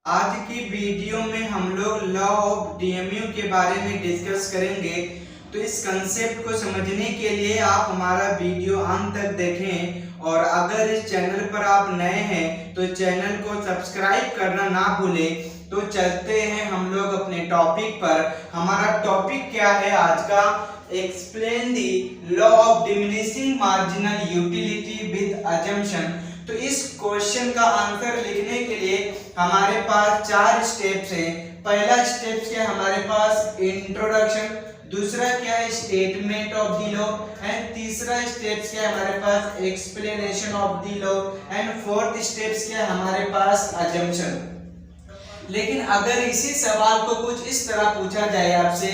आज की वीडियो में हम लोग लॉ ऑफ डीएमयू के बारे में डिस्कस करेंगे। तो इस कंसेप्ट को समझने के लिए आप हमारा वीडियो अंत तक देखें और अगर इस चैनल पर आप नए हैं तो चैनल को सब्सक्राइब करना ना भूलें। तो चलते हैं हम लोग अपने टॉपिक पर। हमारा टॉपिक क्या है आज का? Explain the law of diminishing marginal utility with assumption. तो इस क्वेश्चन का आंसर लिखने के लिए हमारे पास 4 स्टेप्स हैं। पहला स्टेप क्या है हमारे पास? इंट्रोडक्शन। दूसरा क्या है? Statement of the law. And तीसरा स्टेप क्या है हमारे पास? Explanation of the law. And fourth step क्या है हमारे पास? अजम्पशन। लेकिन अगर इसी सवाल को कुछ इस तरह पूछा जाए आपसे,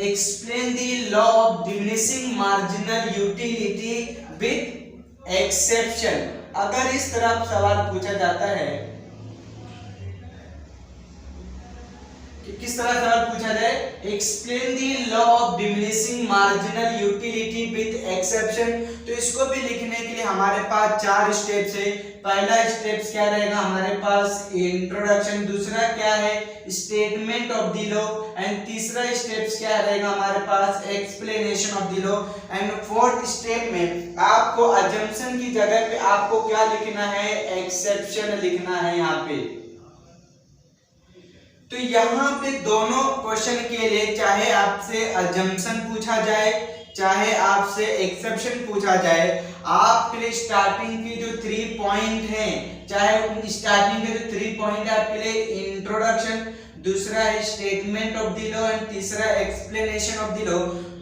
explain the law of diminishing marginal utility with exception, अगर इस तरह सवाल पूछा जाता है कि किस तरह सवाल पूछा जाए, explain the law of diminishing marginal utility with exception, तो इसको भी लिखने के लिए हमारे पास 4 स्टेप्स है। पहला स्टेप क्या रहेगा हमारे पास? इंट्रोडक्शन। दूसरा क्या है? Statement of the law. And तीसरा स्टेप क्या रहेगा हमारे पास? Explanation of the law. And fourth step में आपको अजम्पशन की जगह पे आपको क्या लिखना है? एक्सेप्शन लिखना है यहाँ पे। तो यहाँ पे दोनों क्वेश्चन के लिए चाहे आपसे अजम्पशन पूछा जाए चाहे आपसे एक्सेप्शन पूछा जाए, आपके लिए स्टार्टिंग की जो 3 पॉइंट हैं, चाहे स्टार्टिंग के जो 3 पॉइंट है आपके लिए इंट्रोडक्शन, दूसरा है statement of the law and तीसरा एक्सप्लेनेशन ऑफ द लॉ,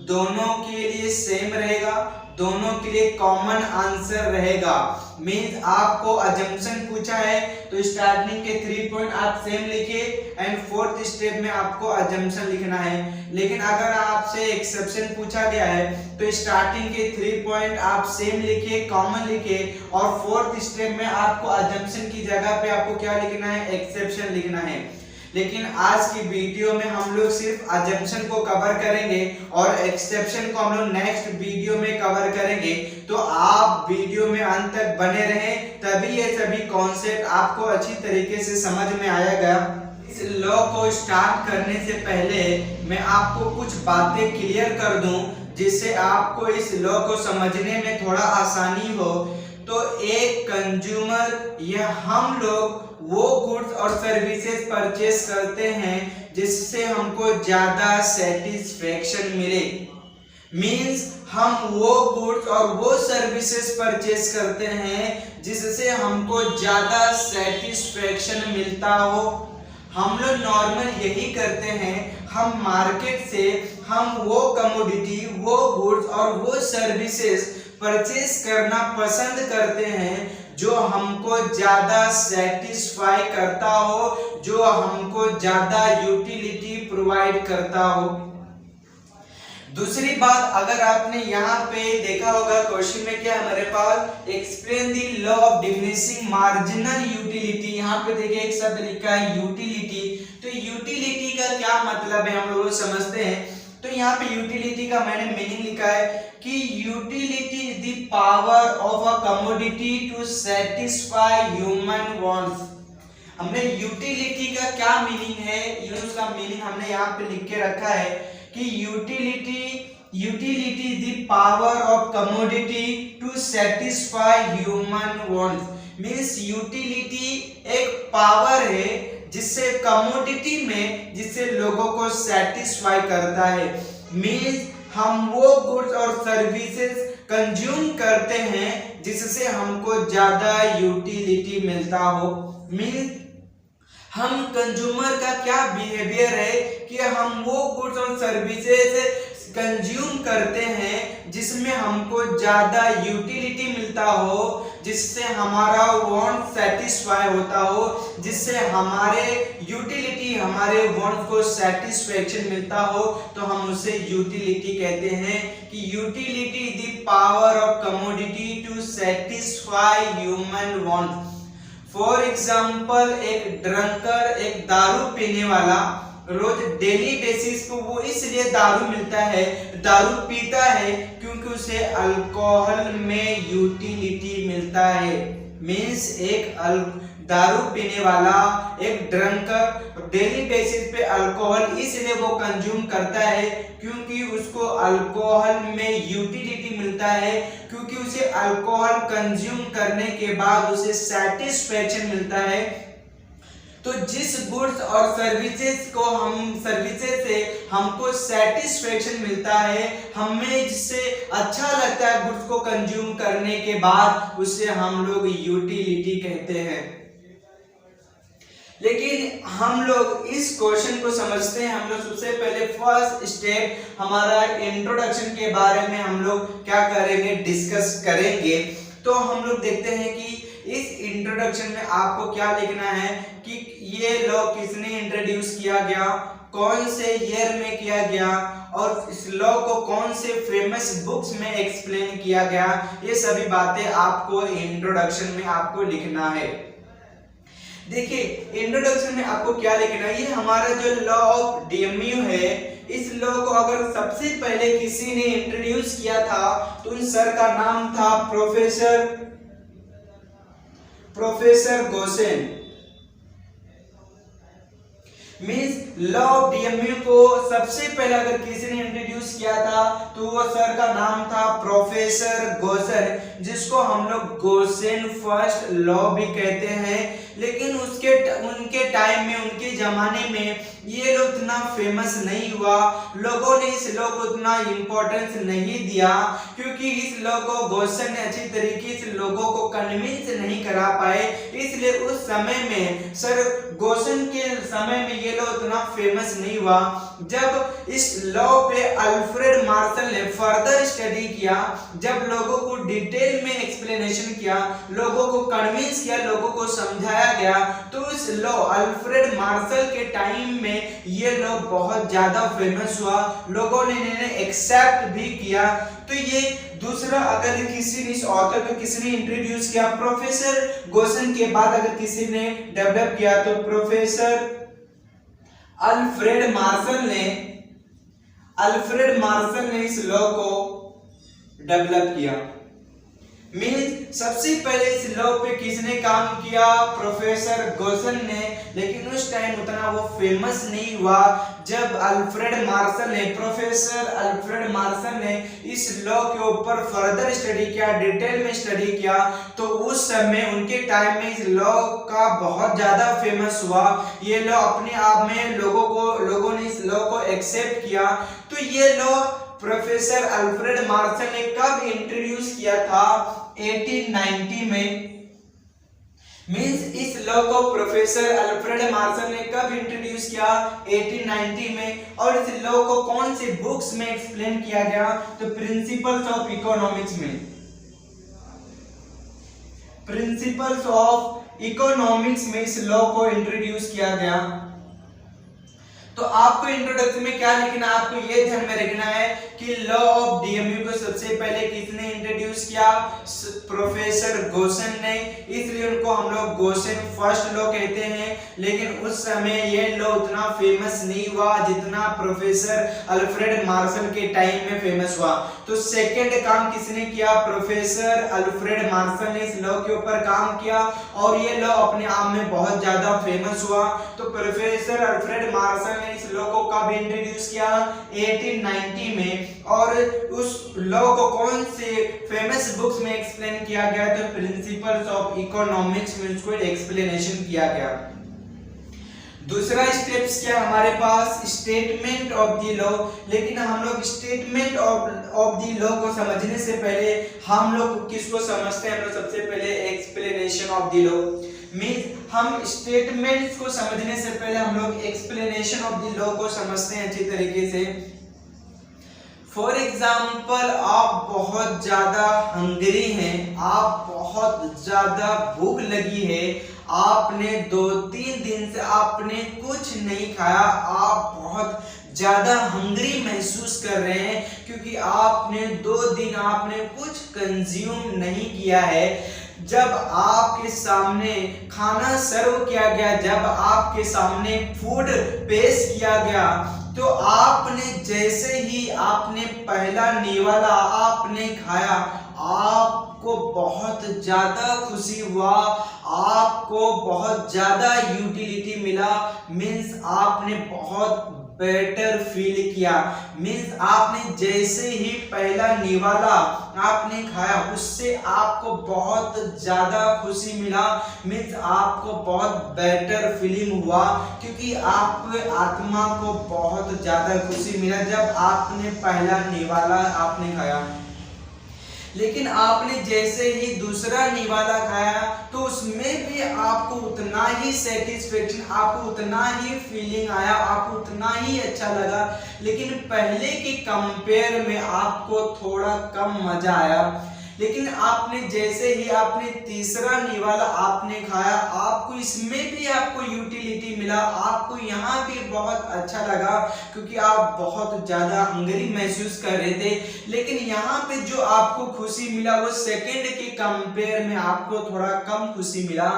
दोनों के लिए सेम रहेगा, दोनों के लिए कॉमन आंसर रहेगा। मींस आपको अजम्पशन पूछा है तो स्टार्टिंग के 3 पॉइंट आप सेम लिखिए एंड फोर्थ स्टेप में आपको अजम्पशन लिखना है। लेकिन अगर आपसे एक्सेप्शन पूछा गया है तो स्टार्टिंग के 3 पॉइंट आप सेम लिखिए, कॉमन लिखिए और फोर्थ स्टेप में आपको अजम्पशन की जगह पे आपको क्या लिखना है? एक्सेप्शन लिखना है। लेकिन आज की वीडियो में हम लोग सिर्फ अजम्पशन को कवर करेंगे और एक्सेप्शन को हम लोग नेक्स्ट वीडियो में कवर करेंगे। तो आप वीडियो में अंत तक बने रहें, तभी ये सभी कॉन्सेप्ट आपको अच्छी तरीके से समझ में आएगा। इस लॉ को स्टार्ट करने से पहले मैं आपको कुछ बातें क्लियर कर दूं जिससे आपको इस लॉ को समझने में थोड़ा आसानी हो। तो एक कंज्यूमर या हम लोग वो गुड्स और सर्विसेज परचेस करते हैं जिससे हमको ज्यादा सेटिस्फेक्शन मिले। मींस हम वो गुड्स और वो सर्विसेज परचेस करते हैं जिससे हमको ज्यादा सेटिस्फेक्शन मिलता हो। हम लोग नॉर्मल यही करते हैं, हम मार्केट से हम वो कमोडिटी, वो गुड्स और वो सर्विसेज परचेस करना पसंद करते हैं जो हमको ज्यादा सेटिस्फाई करता हो, जो हमको ज्यादा यूटिलिटी प्रोवाइड करता हो। दूसरी बात, अगर आपने यहाँ पे देखा होगा क्वेश्चन में क्या हमारे पास? Explain the law of diminishing marginal utility. यहाँ पे देखिए एक शब्द लिखा है यूटिलिटी। तो यूटिलिटी का क्या मतलब है हम लोग समझते हैं। तो यहाँ पे यूटिलिटी का मैंने मीनिंग लिखा है कि utility is the power of a commodity to satisfy human wants. हमने यूटिलिटी का क्या मीनिंग है, उसका मीनिंग हमने यहाँ पे लिख के रखा है कि utility is the power of commodity to satisfy human wants. Means utility एक पावर है जिससे कमोडिटी में जिससे लोगों को सेटिस्फाई करता है। मींस हम वो गुड्स और सर्विसेज कंज्यूम करते हैं जिससे हमको ज्यादा यूटिलिटी मिलता हो। मींस हम कंज्यूमर का क्या बिहेवियर है कि हम वो गुड्स और सर्विसेज कंज्यूम करते हैं जिसमें हमको ज्यादा यूटिलिटी मिलता हो, जिससे हमारा वांट सेटिस्फाई होता हो, जिससे हमारे यूटिलिटी हमारे वांट को सेटिस्फेक्शन मिलता हो, तो हम उसे यूटिलिटी कहते हैं कि utility is the power of commodity to satisfy human want. For example, एक ड्रंकर, एक दारू पीने वाला रोज डेली बेसिस पे वो इसलिए दारू मिलता है, दारू पीता है क्योंकि उसे अल्कोहल में यूटिलिटी मिलता है। मींस एक दारू पीने वाला, एक ड्रंकर डेली बेसिस पे अल्कोहल इसलिए वो कंज्यूम करता है क्योंकि उसको अल्कोहल में यूटिलिटी मिलता है, क्योंकि उसे अल्कोहल कंज्यूम करने के बाद उसे सेटिस्फैक्शन मिलता है। तो जिस गुड्स और सर्विसेज से हमको सेटिस्फैक्शन मिलता है, हमें जिससे अच्छा लगता है गुड्स को कंज्यूम करने के बाद, उसे हम लोग यूटिलिटी कहते हैं। लेकिन हम लोग इस क्वेश्चन को समझते हैं, हम लोग सबसे पहले फर्स्ट स्टेप हमारा इंट्रोडक्शन के बारे में हम लोग क्या करेंगे, डिस्कस करेंगे। तो हम लोग देखते हैं कि इस इंट्रोडक्शन में आपको क्या लिखना है कि ये लॉ किसने इंट्रोड्यूस किया गया, कौन से ईयर में किया गया, और इस लॉ को कौन से फेमस बुक्स में एक्सप्लेन किया गया। ये सभी बातें आपको इंट्रोडक्शन में आपको लिखना है। देखिए इंट्रोडक्शन में आपको क्या लिखना है, ये हमारा जो लॉ ऑफ डीएमयू है, इस लॉ को अगर सबसे पहले किसी ने इंट्रोड्यूस किया था तो उन सर का नाम था professor Gaussian. Means law of DMU को सबसे पहले अगर किसी ने इंट्रोड्यूस किया था तो वो सर का नाम था प्रोफेसर गोसेन, जिसको हम लोग गोसेन फर्स्ट लॉ भी कहते हैं। लेकिन उनके टाइम में, उनके जमाने में ये लॉ इतना फेमस नहीं हुआ, लोगों ने इस लॉ को उतना इम्पोर्टेंस नहीं दिया, क्योंकि इस लॉ को गोसेन ने अच्छी तरीके से लोगों को कन्विंस नहीं करा पाए। इसलिए उस समय में सर गोसेन के समय में ये लॉ उतना फेमस नहीं हुआ। जब इस लॉ पे अल्फ्रेड मार्शल ने फर्दर स्टडी किया, जब लोगों को डिटेल में एक्सप्लेनेशन किया, लोगों को कन्विंस किया, लोगों को समझाया गया, तो इस लॉ अल्फ्रेड मार्शल के टाइम में ये लॉ बहुत ज्यादा फेमस हुआ, लोगों ने इन्हें एक्सेप्ट भी किया। तो ये दूसरा, अगर किसी ने इस ऑथर को किसी ने इंट्रोड्यूस किया प्रोफेसर गोसेन के बाद, अगर किसी ने डेवलप किया तो प्रोफेसर अल्फ्रेड मार्शल ने इस लॉ को डेवलप किया। मींस सबसे पहले इस लॉ पे किसने काम किया, प्रोफेसर गोसेन ने। लेकिन उस टाइम उतना वो फेमस नहीं हुआ। जब प्रोफेसर अल्फ्रेड मार्शल ने इस लॉ के ऊपर फर्दर स्टडी किया, डिटेल में स्टडी किया, तो उस समय उनके टाइम में इस लॉ का बहुत ज्यादा फेमस हुआ। ये लॉ अपने आप में लोगों ने इस लॉ को एक्सेप्ट किया। तो ये लॉ प्रोफेसर अल्फ्रेड मार्शल ने कब इंट्रोड्यूस किया था, 1890 में। मींस इस लॉ को प्रोफेसर अल्फ्रेड मार्शल ने कब इंट्रोड्यूस किया, 1890 में। और इस लॉ को कौन सी बुक्स में एक्सप्लेन किया गया, तो प्रिंसिपल्स ऑफ इकोनॉमिक्स में। प्रिंसिपल्स ऑफ इकोनॉमिक्स में इस लॉ को इंट्रोड्यूस किया गया। तो आपको इंट्रोडक्शन में क्या लिखना है, आपको ये ध्यान में रखना है कि लॉ ऑफ डीएमयू को सबसे पहले किसने इंट्रोड्यूस किया, प्रोफेसर गोसेन ने। इसलिए उनको हम लोग गोसेन फर्स्ट लॉ कहते हैं। लेकिन उस समय ये लॉ उतना फेमस नहीं हुआ जितना प्रोफेसर अल्फ्रेड मार्शल के टाइम में फेमस हुआ। तो सेकंड काम किसने किया, प्रोफेसर अल्फ्रेड मार्शल ने इस लॉ के ऊपर काम किया, और ये लॉ अपने आप में बहुत ज्यादा फेमस हुआ। तो प्रोफेसर अल्फ्रेड मार्शल इस लॉ को कब इंट्रोड्यूस किया, 1890 में। और उस लॉ को कौन से फेमस बुक्स में एक्सप्लेन किया गया, तो प्रिंसिपल्स ऑफ इकोनॉमिक्स में उसको एक्सप्लेनेशन किया गया। दूसरा स्टेप्स क्या हमारे पास, स्टेटमेंट ऑफ द लॉ। लेकिन हम लोग स्टेटमेंट ऑफ द लॉ को समझने से पहले हम लोग किसको समझते हैं, हम लोग सबसे पहले explanation of the law. Means हम स्टेटमेंट्स को समझने से पहले हम लोग एक्सप्लेनेशन ऑफ द लॉ को समझते हैं अच्छी तरीके से। फॉर एग्जाम्पल, आप बहुत ज्यादा हंग्री हैं, आप बहुत ज्यादा भूख लगी है, आपने 2-3 दिन से आपने कुछ नहीं खाया, आप बहुत ज्यादा हंग्री महसूस कर रहे हैं क्योंकि आपने 2 दिन आपने कुछ कंज्यूम नहीं किया है। जब आपके सामने खाना सर्व किया गया, जब आपके सामने फूड पेश किया गया, तो आपने जैसे ही आपने पहला निवाला आपने खाया, आप आपको बहुत ज़्यादा खुशी हुआ, आपको बहुत ज़्यादा यूटिलिटी मिला, मीन्स आपने बहुत बेटर फील किया, मीन्स आपने जैसे ही पहला निवाला आपने खाया उससे आपको बहुत ज़्यादा खुशी मिला, मीन्स आपको बहुत बेटर फीलिंग हुआ, क्योंकि आपके आत्मा को बहुत ज़्यादा खुशी मिला जब आपने पहला निवाला आपने खाया। लेकिन आपने जैसे ही दूसरा निवाला खाया तो उसमें भी आपको उतना ही सेटिस्फेक्शन, आपको उतना ही फीलिंग आया, आपको उतना ही अच्छा लगा, लेकिन पहले के कंपेयर में आपको थोड़ा कम मजा आया। लेकिन आपने जैसे ही आपने तीसरा निवाला आपने खाया, आपको इसमें भी आपको यूटिलिटी मिला, आपको यहाँ भी बहुत अच्छा लगा, क्योंकि आप बहुत ज़्यादा हंगरी महसूस कर रहे थे। लेकिन यहाँ पे जो आपको खुशी मिला वो सेकंड के कंपेयर में आपको थोड़ा कम खुशी मिला।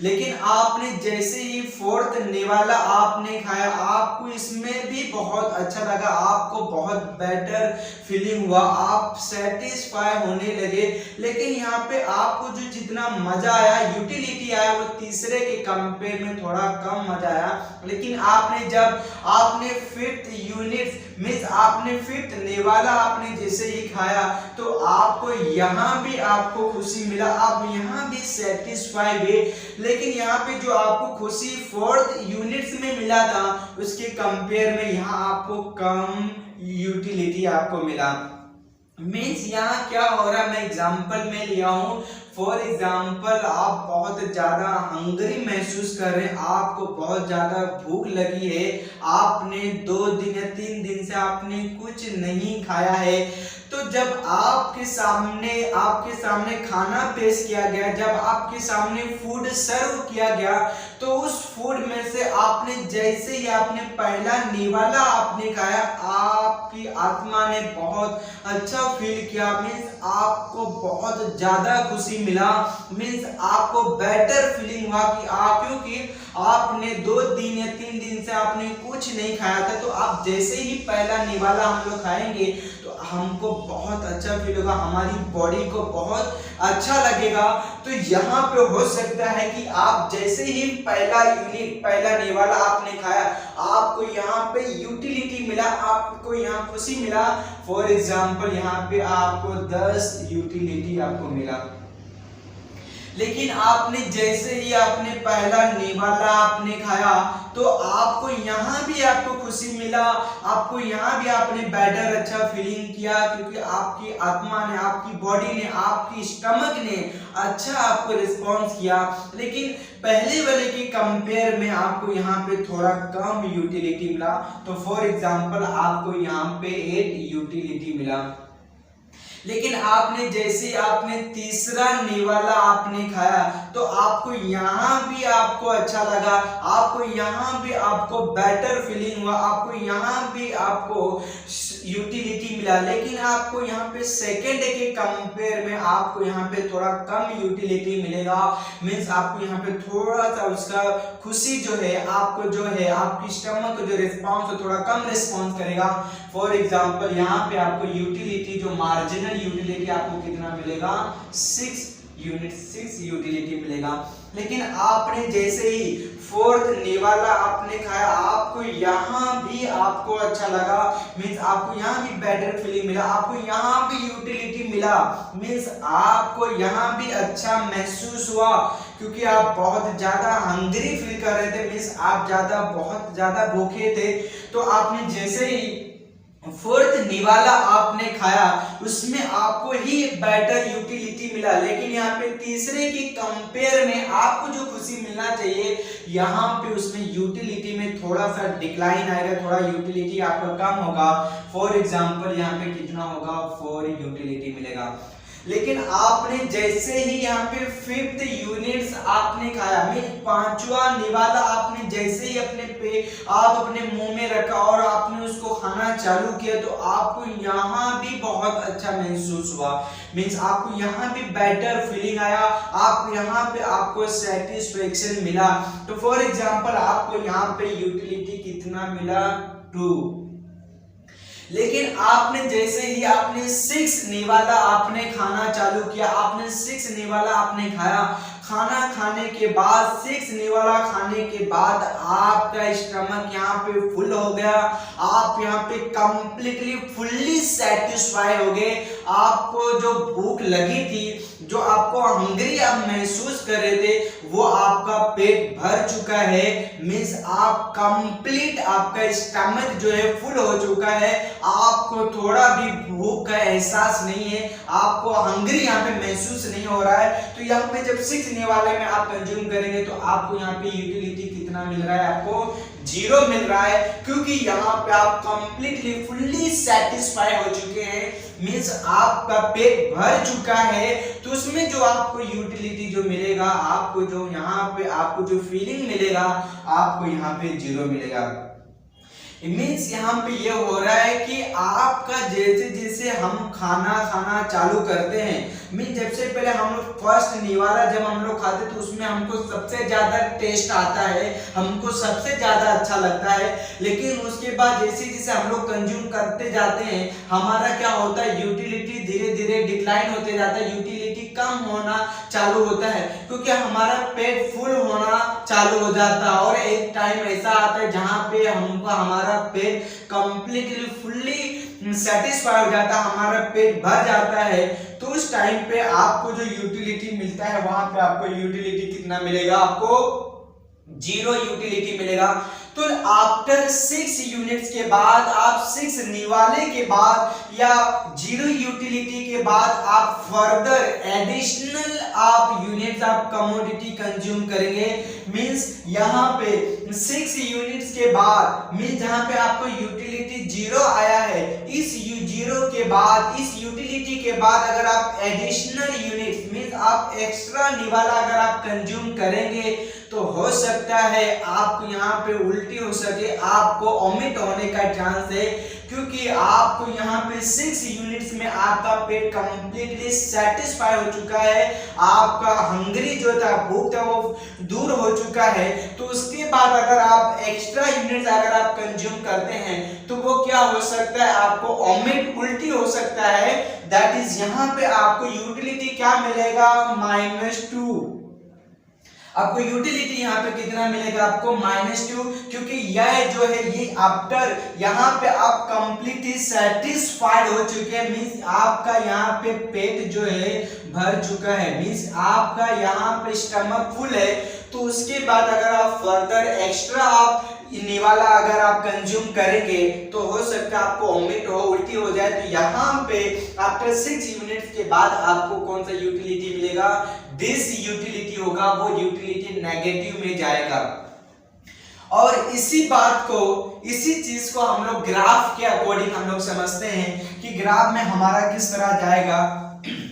लेकिन आपने जैसे ही फोर्थ निवाला आपने खाया, आपको इसमें भी बहुत अच्छा लगा, आपको बहुत बेटर फीलिंग हुआ, आप सेटिस्फाई होने लगे। लेकिन यहाँ पे आपको जो जितना मजा आया, यूटिलिटी आया, वो तीसरे के कंपेयर में थोड़ा कम मजा आया। लेकिन आपने जब आपने फिफ्थ यूनिट मीन्स आपने फिफ्थ निवाला आपने जैसे ही खाया तो आपको यहाँ भी आपको खुशी मिला, आप यहाँ भी सेटिस्फाई हुए। लेकिन यहाँ पे जो आपको खुशी फोर्थ यूनिट्स में मिला था उसके कंपेयर में यहाँ आपको कम यूटिलिटी आपको मिला। मीन्स यहाँ क्या हो रहा है, मैं एग्जाम्पल में लिया हूँ। फॉर एग्जाम्पल आप बहुत ज़्यादा हंगरी महसूस कर रहे हैं, आपको बहुत ज़्यादा भूख लगी है, आपने 2 दिन या 3 दिन से आपने कुछ नहीं खाया है, तो जब आपके सामने खाना पेश किया गया, जब आपके सामने फूड सर्व किया गया, तो उस फूड में से आपने जैसे ही आपने पहला निवाला आपने खाया, आपकी आत्मा ने बहुत अच्छा फील किया, मीन्स आपको बहुत ज़्यादा खुशी मिला, मीन्स आपको बेटर फीलिंग हुआ कि क्योंकि आपने 2 दिन या 3 दिन से आपने कुछ नहीं खाया था, तो आप जैसे ही पहला निवाला हम लोग खाएंगे तो हमको बहुत अच्छा फील होगा, हमारी बॉडी को बहुत अच्छा लगेगा। तो यहाँ पे हो सकता है कि आप जैसे ही पहला निवाला आपने खाया, आपको यहाँ पे यूटिलिटी मिला, आपको यहाँ खुशी मिला। फॉर एग्जाम्पल यहाँ पे आपको 10 यूटिलिटी आपको मिला। लेकिन आपने जैसे ही आपने पहला निवाला आपने खाया तो आपको यहाँ भी आपको खुशी मिला, आपको यहाँ भी आपने बेटर अच्छा फीलिंग किया, क्योंकि आपकी आत्मा ने, आपकी बॉडी ने, आपकी स्टमक ने अच्छा आपको रिस्पॉन्स किया। लेकिन पहले वाले के कंपेयर में आपको यहाँ पे थोड़ा कम यूटिलिटी मिला। तो फॉर एग्जाम्पल आपको यहाँ पे 8 यूटिलिटी मिला। लेकिन आपने जैसे आपने तीसरा निवाला आपने खाया तो आपको यहाँ भी आपको अच्छा लगा, आपको यहाँ भी आपको बेटर फीलिंग हुआ, आपको यहाँ भी आपको यूटिलिटी मिला। लेकिन आपको यहाँ पे सेकंड के कंपेयर में आपको यहाँ पे थोड़ा कम यूटिलिटी मिलेगा, मीन्स आपको यहाँ पे थोड़ा सा उसका खुशी जो है, आपको जो है आपकी स्टमक जो रिस्पॉन्स है थोड़ा कम रिस्पॉन्स करेगा। फॉर एग्जाम्पल यहाँ पे आपको यूटिलिटी जो मार्जिनल यूटिलिटी आपको कितना मिलेगा, 6 यूटिलिटी मिलेगा। लेकिन आपने जैसे ही फोर्थ निवाला आपने खाया, आपको यहाँ भी आपको अच्छा लगा, मीन्स आपको यहाँ भी बेटर फीलिंग मिला, आपको यहाँ भी यूटिलिटी मिला, मीन्स आपको यहाँ भी अच्छा महसूस हुआ, क्योंकि आप बहुत ज्यादा हंग्री फील कर रहे थे, मीन्स आप बहुत ज्यादा भूखे थे। तो आपने जैसे ही फोर्थ निवाला आपने खाया उसमें आपको ही बेटर यूटिलिटी मिला। लेकिन यहाँ पे तीसरे की कंपेयर में आपको जो खुशी मिलना चाहिए यहाँ पे उसमें यूटिलिटी में थोड़ा सा डिक्लाइन आएगा, थोड़ा यूटिलिटी आपका कम होगा। फॉर एग्जांपल यहाँ पे कितना होगा, 4 यूटिलिटी मिलेगा। लेकिन आपने जैसे ही यहाँ पे 5th यूनिट्स आपने खाया, मीन 5वां निवाला आपने जैसे ही आप अपने मुंह में रखा और आपने उसको खाना चालू किया तो आपको यहाँ भी बहुत अच्छा महसूस हुआ, मीन्स आपको यहाँ भी बेटर फीलिंग आया, आप यहाँ पे आपको सेटिस्फेक्शन मिला। तो फॉर एग्जांपल आपको यहाँ पे यूटिलिटी कितना मिला, 2। लेकिन आपने जैसे ही आपने 6 निवाला आपने खाना चालू किया, आपने 6 निवाला आपने खाया, खाना खाने के बाद 6 निवाला खाने के बाद आपका स्टमक यहाँ पे फुल हो गया, आप यहाँ पे कंप्लीटली फुल्ली सेटिस्फाई हो गए। आपको जो भूख लगी थी, जो आपको हंग्री आप महसूस कर रहे थे, वो आपका पेट भर चुका है। मीन्स आप कंप्लीट, आपका स्टमक जो है फुल हो चुका है, आपको थोड़ा भी भूख का एहसास नहीं है, आपको हंग्री यहाँ पे महसूस नहीं हो रहा है। तो यहाँ पे जब 6 निवाले में आप कंज्यूम करेंगे तो आपको यहाँ पे यूटिलिटी कितना मिल रहा है, आपको 0 मिल रहा है, क्योंकि यहाँ पे आप कंप्लीटली फुल्ली सेटिस्फाई हो चुके हैं। मीन्स आपका पेट भर चुका है, तो उसमें जो आपको यूटिलिटी जो मिलेगा, आपको जो यहाँ पे आपको जो फीलिंग मिलेगा, आपको यहाँ पे 0 मिलेगा। मीन्स यहाँ पे ये हो रहा है कि आपका जैसे जैसे हम खाना चालू करते हैं, मीन्स जब से पहले हम लोग फर्स्ट निवाला जब हम लोग खाते तो उसमें हमको सबसे ज्यादा टेस्ट आता है, हमको सबसे ज्यादा अच्छा लगता है। लेकिन उसके बाद जैसे जैसे हम लोग कंज्यूम करते जाते हैं, हमारा क्या होता है, यूटिलिटी धीरे धीरे डिक्लाइन होते जाता है, यूटिलिटी कम होना चालू होता है, क्योंकि हमारा पेट फुल होना चालू हो जाता है। और एक टाइम ऐसा आता है जहां पे हमको हमारा पेट कंप्लीटली फुल्ली सेटिस्फाई हो जाता है, हमारा पेट भर जाता है। तो उस टाइम पे आपको जो यूटिलिटी मिलता है, वहां पे आपको यूटिलिटी कितना मिलेगा, आपको 0 यूटिलिटी मिलेगा। तो आफ्टर 6 यूनिट्स के बाद, आप 6 निवाले के बाद या 0 यूटिलिटी के बाद आप फर्दर एडिशनल आप यूनिट्स आप कमोडिटी कंज्यूम करेंगे। मींस यहाँ पे 6 यूनिट्स के बाद, मींस जहां पे आपको यूटिलिटी 0 आया है, इस 0 के बाद, इस यूटिलिटी के बाद अगर आप एडिशनल यूनिट्स मींस आप एक्स्ट्रा निवाला अगर आप कंज्यूम करेंगे, तो हो सकता है आपको यहाँ पे उल्टी हो सके, आपको वोमिट होने का चांस है, क्योंकि आपको यहाँ पे 6 यूनिट्स में आपका पेट कंप्लीटली सेटिस्फाई हो चुका है, आपका हंग्री जो था, भूख था, वो दूर हो चुका है। तो उसके बाद अगर आप एक्स्ट्रा यूनिट्स अगर आप कंज्यूम करते हैं, तो वो क्या हो सकता है, आपको वोमिट, उल्टी हो सकता है। दैट इज यहाँ पे आपको यूटिलिटी क्या मिलेगा, -2। आपको यूटिलिटी यहाँ पे कितना मिलेगा, आपको -2, क्योंकि यह जो है ये आफ्टर यहाँ पे आप कंप्लीटली सेटिस्फाइड हो चुके हैं। मींस आपका यहाँ पे पेट जो है भर चुका है, मींस आपका यहाँ पे स्टमक फुल है। तो उसके बाद अगर आप फर्दर एक्स्ट्रा आप निवाला अगर आप कंज्यूम करेंगे, तो हो सकता है आपको वोमिट हो, उल्टी हो जाए। तो यहाँ पे आफ्टर 6 यूनिट्स के बाद आपको कौन सा यूटिलिटी मिलेगा, दिस यूटिलिटी होगा, वो यूटिलिटी नेगेटिव में जाएगा। और इसी बात को, इसी चीज को हम लोग ग्राफ के अकॉर्डिंग हम लोग समझते हैं कि ग्राफ में हमारा किस तरह जाएगा।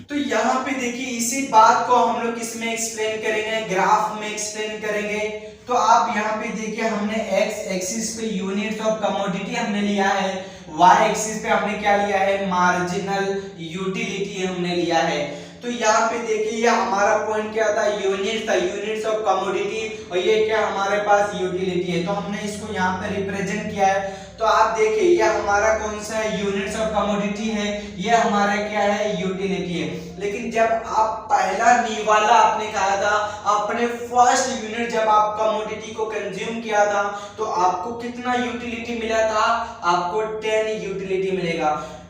तो यहाँ पे देखिए, इसी बात को हम लोग किसमें एक्सप्लेन करेंगे, ग्राफ में एक्सप्लेन करेंगे। तो आप यहाँ पे देखिए, हमने एक्स एक्सिस पे यूनिट्स ऑफ कमोडिटी हमने लिया है, वाई एक्सिस पे हमने क्या लिया है, मार्जिनल यूटिलिटी हमने लिया है। तो यहाँ पे देखिए, ये हमारा पॉइंट क्या था, यूनिट था, यूनिट्स ऑफ कमोडिटी, और ये क्या हमारे पास यूटिलिटी है। तो हमने इसको यहाँ पे रिप्रेजेंट किया है। तो आप देखिए, ये हमारा कौन सा है, यूनिट्स ऑफ कमोडिटी है, ये हमारा क्या है, यूटिलिटी है। लेकिन जब आप पहला निवाला आपने खाया था, अपने फर्स्ट यूनिट जब आप कमोडिटी को कंज्यूम किया था, तो आपको कितना यूटिलिटी मिला था, आपको 10 यूटिलिटी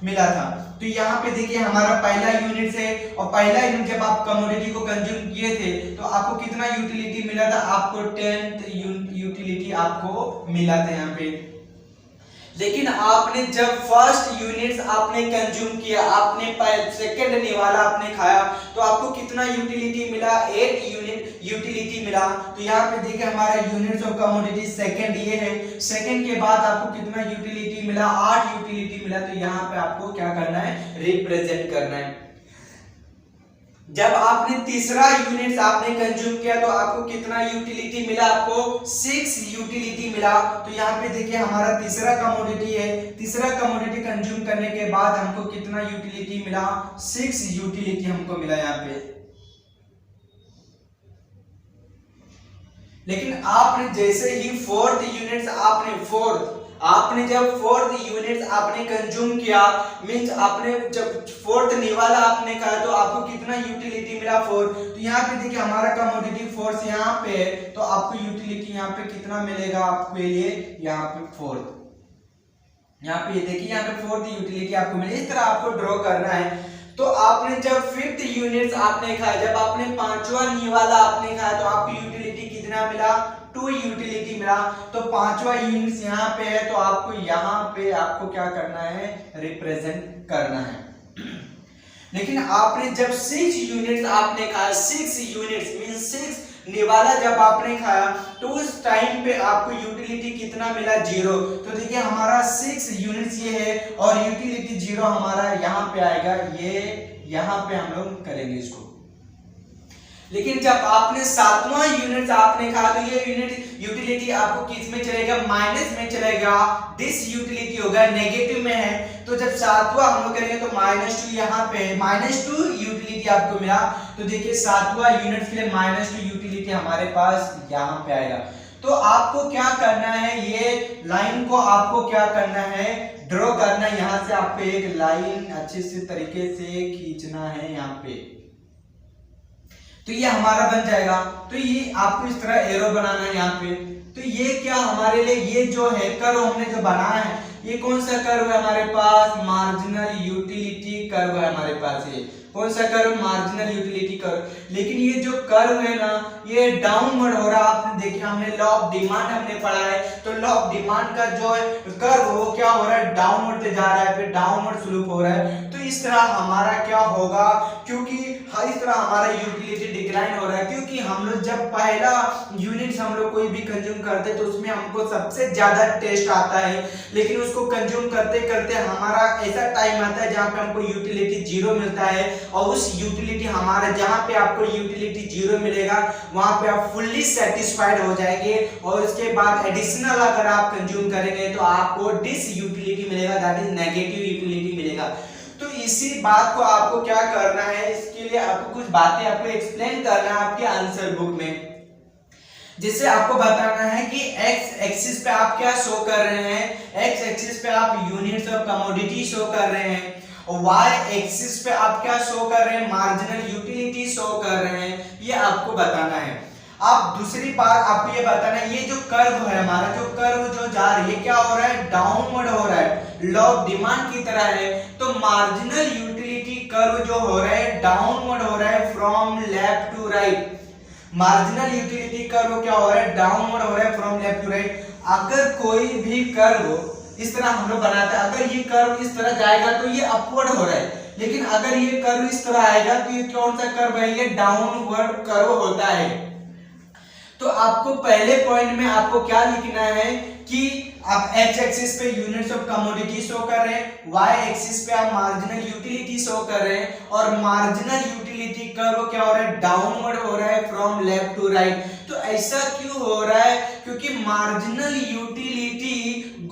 मिला था। तो यहाँ पे देखिए, हमारा पहला यूनिट है, और पहला यूनिट जब आप कमोडिटी को कंज्यूम किए थे, तो आपको कितना यूटिलिटी मिला था, आपको 10 यूटिलिटी आपको मिला था यहाँ पे। लेकिन आपने जब फर्स्ट यूनिट्स आपने कंज्यूम किया, आपने सेकंड निवाला आपने खाया, तो आपको कितना यूटिलिटी मिला, 8 यूनिट यूटिलिटी मिला। तो यहाँ पे देखिए, हमारा यूनिट्स ऑफ कमोडिटी सेकंड ये है, सेकंड के बाद आपको कितना यूटिलिटी मिला, 8 यूटिलिटी मिला। तो यहाँ पे आपको क्या करना है, रिप्रेजेंट करना है। जब आपने तीसरा यूनिट आपने कंज्यूम किया, तो आपको कितना यूटिलिटी मिला, आपको 6 यूटिलिटी मिला। तो यहाँ पे देखिए, हमारा तीसरा कमोडिटी है, तीसरा कमोडिटी कंज्यूम करने के बाद हमको कितना यूटिलिटी मिला, 6 यूटिलिटी हमको मिला यहाँ पे। लेकिन आपने जैसे ही फोर्थ यूनिट आपने जब फोर्थ यूनिट आपने कंज्यूम किया, मींस आपने जब फोर्थ निवाला आपने कहा, तो आपको कितना यूटिलिटी मिला 4। तो यहाँ पे देखिए हमारा कमोडिटी फोर्स यहाँ पे है, तो आपको यूटिलिटी यहाँ पे कितना मिलेगा आपके लिए, यहाँ पे फोर्थ, यहाँ पे देखिए यहाँ पे फोर्थ यूटिलिटी आपको मिली। इस तरह आपको ड्रॉ करना है। तो आपने जब फिफ्थ यूनिट आपने खाया, जब आपने पांचवा निवाला आपने खाया, तो आपकी यूटिलिटी कितना मिला, 2 यूटिलिटी मिला। तो पांचवा यूनिट यहाँ पे है, तो आपको यहाँ पे आपको क्या करना है, रिप्रेजेंट करना है। लेकिन आपने जब 6 यूनिट्स आपने खाया, 6 यूनिट्स मींस 6 निवाला जब आपने खाया, तो उस टाइम पे आपको यूटिलिटी कितना मिला, 0। तो देखिए हमारा 6 यूनिट्स ये है और यूटिलिटी 0 हमारा यहाँ पे आएगा, ये यहाँ पे हम लोग करेंगे इसको। लेकिन जब आपने 7वां यूनिट आपने कहा, तो ये यूनिट यूटिलिटी आपको किस में चलेगा, माइनस में चलेगा, डिस यूटिलिटी होगा, नेगेटिव में है। तो जब 7वां हम लोग करेंगे तो -2 यहाँ पे है, -2 यूटिलिटी आपको मिला। तो देखिए 7वां यूनिट के लिए -2 यूटिलिटी हमारे पास यहाँ पे आएगा। तो आपको क्या करना है, ये लाइन को आपको क्या करना है, ड्रॉ करना है। यहाँ से आपको एक लाइन अच्छे से तरीके से खींचना है यहाँ पे, तो ये हमारा बन जाएगा। तो ये आपको इस तरह एरो बनाना है यहाँ पे। तो ये क्या हमारे लिए, ये जो है कर्व हमने जो बनाया है, ये कौन सा कर्व है हमारे पास, मार्जिनल यूटिलिटी कर्व है हमारे पास। ये कौन सा कर्व, मार्जिनल यूटिलिटी कर्व। लेकिन ये जो कर्व है ना, ये डाउनवर्ड हो रहा है। आपने देखिए हमने लॉ ऑफ डिमांड हमने पढ़ा है, तो लॉ ऑफ डिमांड का जो है कर्व वो क्या हो रहा है, डाउनवर्ड पे जा रहा है, फिर डाउनवर्ड स्लोप हो रहा है। तो इस तरह हमारा क्या होगा, क्योंकि इस तरह हमारा यूटिलिटी डिक्लाइन हो रहा है, क्योंकि हम लोग जब पहला यूनिट हम लोग कोई भी कंज्यूम करते हैं, तो उसमें हमको सबसे ज्यादा टेस्ट आता है। लेकिन उसको कंज्यूम करते करते हमारा ऐसा टाइम आता है जहाँ पे हमको यूटिलिटी 0 मिलता है, और उस यूटिलिटी हमारा जहाँ पे आपको यूटिलिटी 0 मिलेगा, वहां पे आप फुल्ली सेटिस्फाइड हो जाएंगे। और उसके बाद एडिशनल अगर आप कंज्यूम करेंगे तो आपको डिस यूटिलिटी मिलेगा, दैट इज नेगेटिव यूटिलिटी मिलेगा। तो इसी बात को आपको क्या करना है, इसके लिए आपको कुछ बातें आपको एक्सप्लेन करना है आपके आंसर बुक में, जिससे आपको बताना है कि एक्स एक्सिस पे आप क्या शो कर रहे हैं, एक्स एक्सिस पे आप यूनिट्स ऑफ कमोडिटी शो कर रहे हैं, और वाई एक्सिस पे आप क्या शो कर रहे हैं, मार्जिनल यूटिलिटी शो कर रहे हैं। ये आपको बताना है। आप दूसरी बात आपको ये बताना है, ये जो कर्व है हमारा, जो कर्व जो जा रही है, क्या हो रहा है, डाउनवर्ड हो रहा है, लॉ ऑफ डिमांड की तरह है। तो मार्जिनल यूटिलिटी कर्व जो हो रहा है, डाउनवर्ड हो रहा है from left to right. Marginal utility curve क्या हो रहा है, डाउनवर्ड हो रहा है फ्रॉम लेफ्ट टू राइट। अगर कोई भी कर्व इस तरह हम लोग बनाते हैं, अगर ये कर्व इस तरह जाएगा तो ये अपवर्ड हो रहा है, लेकिन अगर ये कर्व इस तरह आएगा तो ये कौन सा कर्व है, ये डाउनवर्ड कर्व होता है। तो आपको पहले पॉइंट में आपको क्या लिखना है कि आप एक्स एक्सिस पे यूनिट्स ऑफ कमोडिटी शो कर रहे हैं, वाई एक्सिस पे आप मार्जिनल यूटिलिटी शो कर रहे हैं, और मार्जिनल यूटिलिटी कर्व क्या हो रहा है, डाउनवर्ड हो रहा है फ्रॉम लेफ्ट टू राइट। तो ऐसा क्यों हो रहा है, क्योंकि marginal utility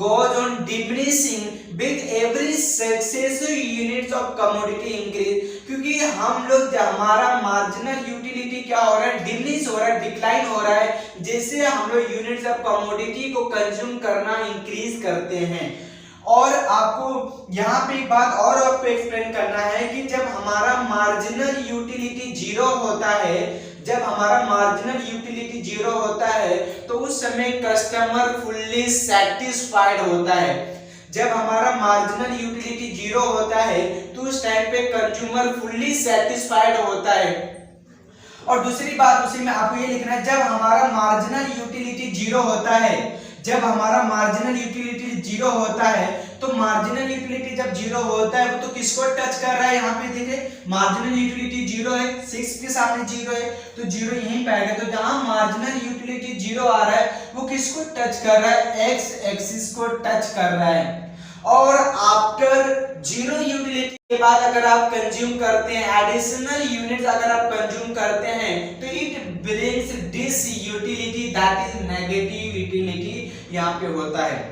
goes on diminishing with every successive units of commodity increase। क्योंकि हम लोग हमारा मार्जिनल यूटिलिटी क्या हो रहा है, डिमिनिश हो रहा है, डिक्लाइन हो रहा है, जैसे हम लोग यूनिट्स ऑफ कमोडिटी को कंज्यूम करना इंक्रीज करते हैं। और आपको यहाँ पे एक बात और आपको एक्सप्लेन करना है कि जब हमारा मार्जिनल यूटिलिटी 0 होता है, जब हमारा मार्जिनल यूटिलिटी 0 होता है, तो उस समय कस्टमर फुल्ली सेटिस्फाइड होता है। जब हमारा मार्जिनल यूटिलिटी 0 होता है, तो उस टाइम पे कंज्यूमर फुल्ली सेटिस्फाइड होता है। और दूसरी बात उसी में आपको ये लिखना है, जब हमारा मार्जिनल यूटिलिटी 0 होता है, जब हमारा मार्जिनल यूटिलिटी 0 होता है, तो मार्जिनल यूटिलिटी जब 0 होता है तो किसको टच कर रहा है, यहाँ पे देखिए मार्जिनल यूटिलिटी 0 है, 6 के सामने 0 है, तो 0 यहीं पे आएगा। तो जहां मार्जिनल यूटिलिटी 0 आ रहा है, वो किसको टच कर रहा है, एक्स एक्सिस को टच कर रहा है। और आफ्टर 0 यूटिलिटी के बाद अगर आप कंज्यूम करते हैं एडिशनल यूनिट्स, अगर आप कंज्यूम करते हैं, तो it brings disutility, that is negative utility यहाँ पे होता है।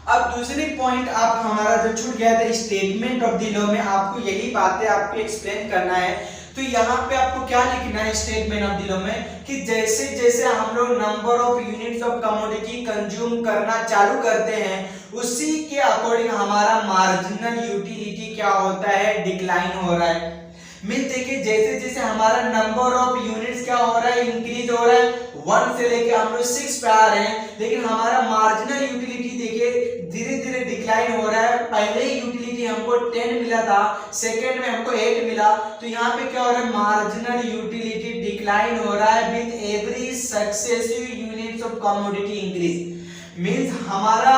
अब दूसरी पॉइंट आप हमारा जो छूट गया था, स्टेटमेंट ऑफ द लॉ में आपको यही बातें आपको एक्सप्लेन करना है। तो यहाँ पे आपको क्या लिखना है स्टेटमेंट ऑफ दिलो में कि जैसे जैसे हम लोग number of units of commodity consume करना चालू करते हैं उसी के अकॉर्डिंग हमारा मार्जिनल यूटिलिटी क्या होता है, डिक्लाइन हो रहा है। मीन देखिए जैसे जैसे हमारा नंबर ऑफ यूनिट्स क्या हो रहा है, इंक्रीज हो रहा है, 1 से लेके हम लोग 6 पे आ रहे हैं, लेकिन हमारा मार्जिनल यूटिलिटी देखिए धीरे धीरे डिक्लाइन हो रहा है। पहले ही यूटिलिटी हमको 10 मिला था, सेकंड में हमको 8 मिला, तो यहाँ पे क्या हो रहा है, मार्जिनल यूटिलिटी डिक्लाइन हो रहा है with every successive units of commodity increase. Means हमारा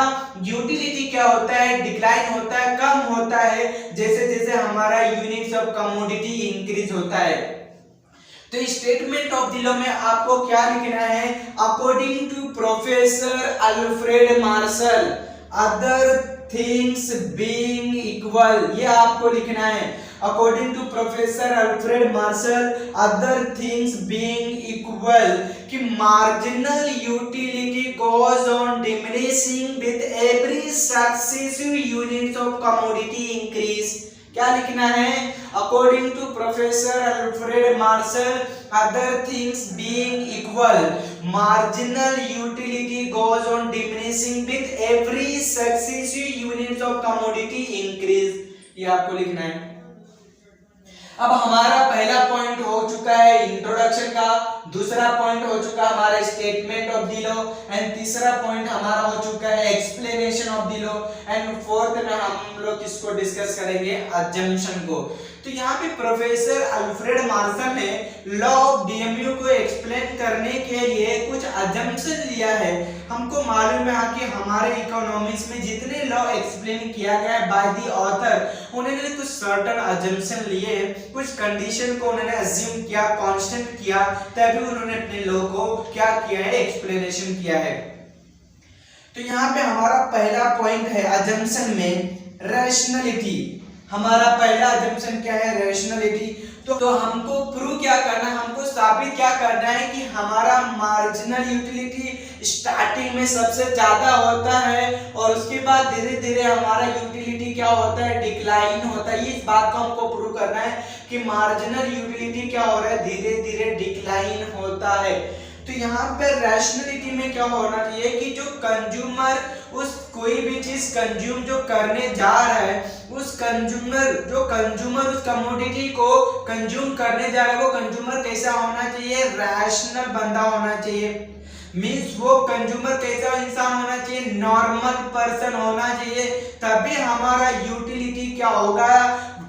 यूटिलिटी क्या होता है, डिक्लाइन होता है, कम होता है जैसे जैसे हमारा यूनिट्स ऑफ कमोडिटी इंक्रीज होता है। तो स्टेटमेंट ऑफ दिलो में आपको क्या लिखना है, according to professor Alfred Marshall other things being equal, ये आपको लिखना है। According to professor Alfred Marshall other things being equal कि marginal utility goes on diminishing with every successive units of commodity increase. क्या लिखना है, according to professor Alfred Marshall other things being equal marginal utility goes on diminishing with every successive units of commodity increase, ये आपको लिखना है। अब हमारा पहला पॉइंट हो चुका है इंट्रोडक्शन का, दूसरा पॉइंट हो चुका है हमारा statement of the law, and तीसरा पॉइंट हमारा हो चुका है explanation of the law, and fourth में हम लोग किसको डिस्कस करेंगे, अजम्पशन को। तो यहाँ पे प्रोफेसर अल्फ्रेड मार्शल ने लॉ ऑफ डीएमयू को एक्सप्लेन करने के लिए कुछ अजम्पशन लिया है। हमको मालूम है कि हमारे इकोनॉमिक्स में जितने लॉ एक्सप्लेन किया गया है बाय द ऑथर, उन्होंने कुछ सर्टेन अजम्पशन लिए, कुछ कंडीशन को उन्होंने अज्यूम किया, कांस्टेंट किया, तभी उन्होंने अपने लॉ को क्या किया है, एक्सप्लेनेशन किया है। तो यहाँ पे हमारा पहला पॉइंट है अजम्पशन में रैशनैलिटी। हमारा पहला अजम्पशन क्या है, रैशनैलिटी। तो हमको प्रूव क्या करना है, हमको साबित क्या करना है कि हमारा मार्जिनल यूटिलिटी स्टार्टिंग में सबसे ज्यादा होता है और उसके बाद धीरे धीरे हमारा यूटिलिटी क्या होता है, डिक्लाइन होता है। इस बात को हमको प्रूव करना है कि मार्जिनल यूटिलिटी क्या हो रहा है, धीरे धीरे डिक्लाइन होता है। तो यहाँ पे रैशनैलिटी में क्या होना चाहिए कि जो कंज्यूमर उस कोई भी चीज कंज्यूम जो करने जा रहा है, उस कंज्यूमर उस कमोडिटी को कंज्यूम करने जा रहा है, वो कंज्यूमर कैसा होना चाहिए, रैशनल बंदा होना चाहिए। मीन्स वो कंज्यूमर कैसा इंसान होना चाहिए, नॉर्मल पर्सन होना चाहिए, तभी हमारा यूटिलिटी क्या होगा,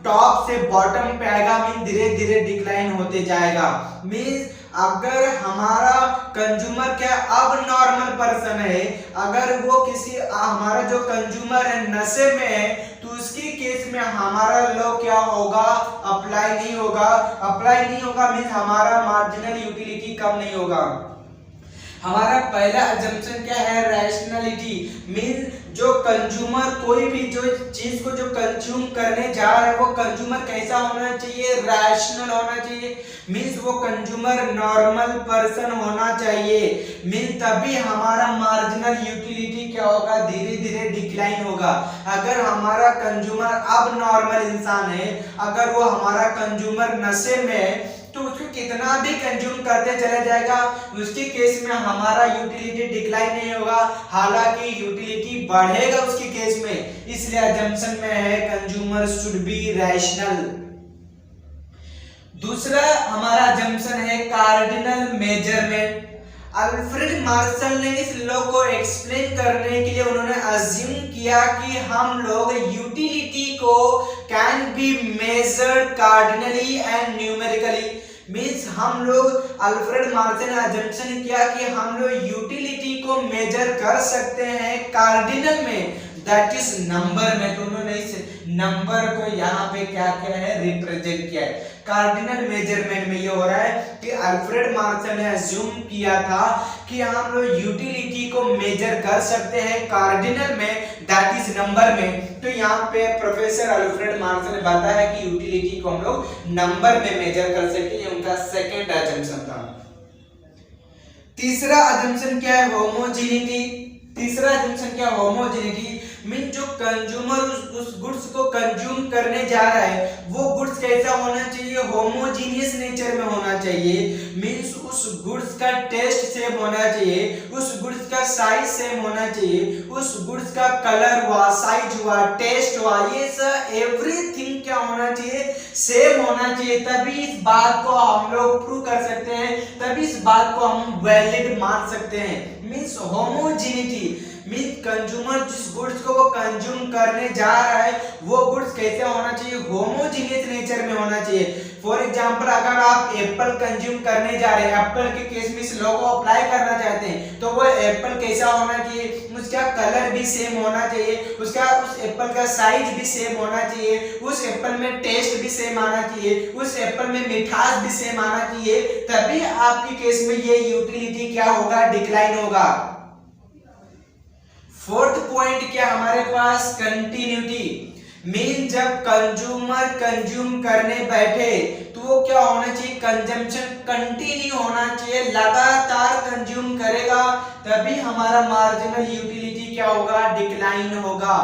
टॉप से बॉटम पे आएगा, मीन धीरे धीरे डिक्लाइन होते जाएगा। मीन्स अगर हमारा कंज्यूमर क्या अब नॉर्मल पर्सन है, अगर वो किसी हमारा जो कंज्यूमर है नशे में है, तो उसकी केस में हमारा लॉ क्या होगा, अप्लाई नहीं होगा। अप्लाई नहीं होगा मीन्स हमारा मार्जिनल यूटिलिटी कम नहीं होगा। हमारा पहला अजम्पशन क्या है, रैशनैलिटी। मीन जो कंज्यूमर कोई भी जो चीज को जो कंज्यूम करने जा रहा है, वो कंज्यूमर कैसा होना चाहिए, रैशनल होना चाहिए। मीन्स वो कंज्यूमर नॉर्मल पर्सन होना चाहिए। मीन तभी हमारा मार्जिनल यूटिलिटी क्या होगा, धीरे धीरे डिक्लाइन होगा। अगर हमारा कंज्यूमर अब नॉर्मल इंसान है, अगर वो हमारा कंज्यूमर नशे में है, तो उसको कितना भी कंज्यूम करते चला जाएगा, उसके केस में हमारा यूटिलिटी डिक्लाइन नहीं होगा, हालांकि यूटिलिटी बढ़ेगा उसके केस में। इसलिए अजम्पशन में है कंज्यूमर शुड बी रैशनल। दूसरा हमारा अजम्पशन है कार्डिनल मेजरमेंट। अल्फ्रेड मार्शल ने इस लॉ को एक्सप्लेन करने के लिए उन्होंने अज्यूम किया कि हम लोग यूटिलिटी को can be measured cardinally and numerically. Means हम लोग अल्फ्रेड मार्शल ने अजम्पशन किया कि हम लोग यूटिलिटी को मेजर कर सकते हैं कार्डिनल में, दैट इज नंबर में। तो उन्होंने इस नंबर को यहाँ पे क्या किया है, रिप्रेजेंट किया है। कार्डिनल मेजरमेंट में ये हो रहा है कि अल्फ्रेड मार्शल ने अज्यूम किया था कि हम लोग यूटिलिटी को मेजर कर सकते हैं कार्डिनल में, दैट इज नंबर में। तो यहाँ पे प्रोफेसर अल्फ्रेड मार्शल ने बताया कि यूटिलिटी को हम लोग नंबर में मेजर कर सकते हैं। उनका सेकंड अजम्पशन था। तीसरा अजम्पशन क्या है, होमोजेनिटी। तीसरा अजम्पशन क्या, होमोजेनिटी। मीन जो कंज्यूमर उस गुड्स को कंज्यूम करने जा रहा है वो गुड्स कैसा होना चाहिए, होमोजीनियस नेचर में होना चाहिए। मीन्स उस गुड्स का टेस्ट सेम होना चाहिए, उस गुड्स का साइज सेम होना चाहिए, उस गुड्स का कलर हुआ, साइज हुआ, टेस्ट हुआ, ये सब एवरीथिंग क्या होना चाहिए, सेम होना चाहिए। तभी इस बात को हम लोग प्रूव कर सकते हैं, तभी इस बात को हम वैलिड मान सकते हैं। मीन्स होमोजेनिटी मीन्स कंज्यूमर जिस गुड्स को वो कंज्यूम करने जा रहा है वो गुड्स कैसे होना चाहिए, होमोजीनियस नेचर में होना चाहिए। फॉर एग्जांपल अगर आप एप्पल कंज्यूम करने जा रहे हैं, एप्पल के केस में इस लॉ को अप्लाई करना चाहते हैं, तो वो एप्पल कैसा होना चाहिए, उसका कलर भी सेम होना चाहिए, उसका उस एप्पल का साइज भी सेम होना चाहिए, उस एप्पल में टेस्ट भी सेम आना चाहिए, उस एप्पल में मिठास भी सेम आना चाहिए। तभी आपके केस में ये यूटिलिटी क्या होगा, डिक्लाइन होगा। फोर्थ पॉइंट क्या हमारे पास, कंटिन्यूटी। मीन जब कंज्यूमर कंज्यूम करने बैठे तो वो क्या होना चाहिए, कंजम्पशन कंटिन्यू होना चाहिए, लगातार कंज्यूम करेगा, तभी हमारा मार्जिनल यूटिलिटी क्या होगा, डिक्लाइन होगा।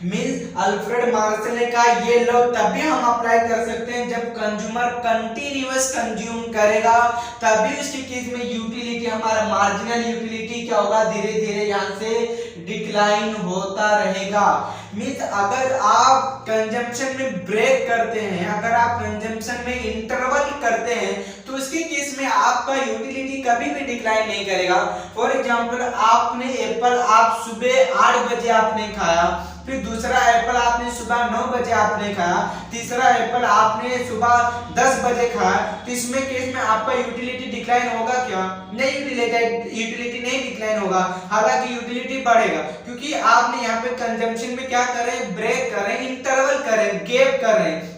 मीन्स अल्फ्रेड मार्शल ने कहा ये लॉ तभी हम अप्लाई कर सकते हैं जब कंज्यूमर कंटिन्यूअस कंज्यूम करेगा, तभी उसके केस में यूटिलिटी, हमारा मार्जिनल यूटिलिटी क्या होगा, धीरे धीरे यहाँ से डिक्लाइन होता रहेगा। मीन्स अगर आप कंजम्पशन में ब्रेक करते हैं, अगर आप कंजम्पशन में इंटरवल करते हैं, तो उसके केस में आपका यूटिलिटी कभी भी डिक्लाइन नहीं करेगा। फॉर एग्जांपल आपने एप्पल आप सुबह 8 बजे आपने खाया, फिर दूसरा एप्पल आपने सुबह 9 बजे आपने खाया, तीसरा एप्पल आपने सुबह 10 बजे खाया, तो इसमें केस में आपका यूटिलिटी डिक्लाइन होगा क्या, नहीं, यूटिलिटी नहीं डिक्लाइन होगा, हालांकि यूटिलिटी बढ़ेगा, क्योंकि आपने यहाँ पे कंजम्पशन में क्या कर रहे हैं, ब्रेक कर रहे हैं, इंटरवल कर रहे हैं, गैप कर रहे हैं।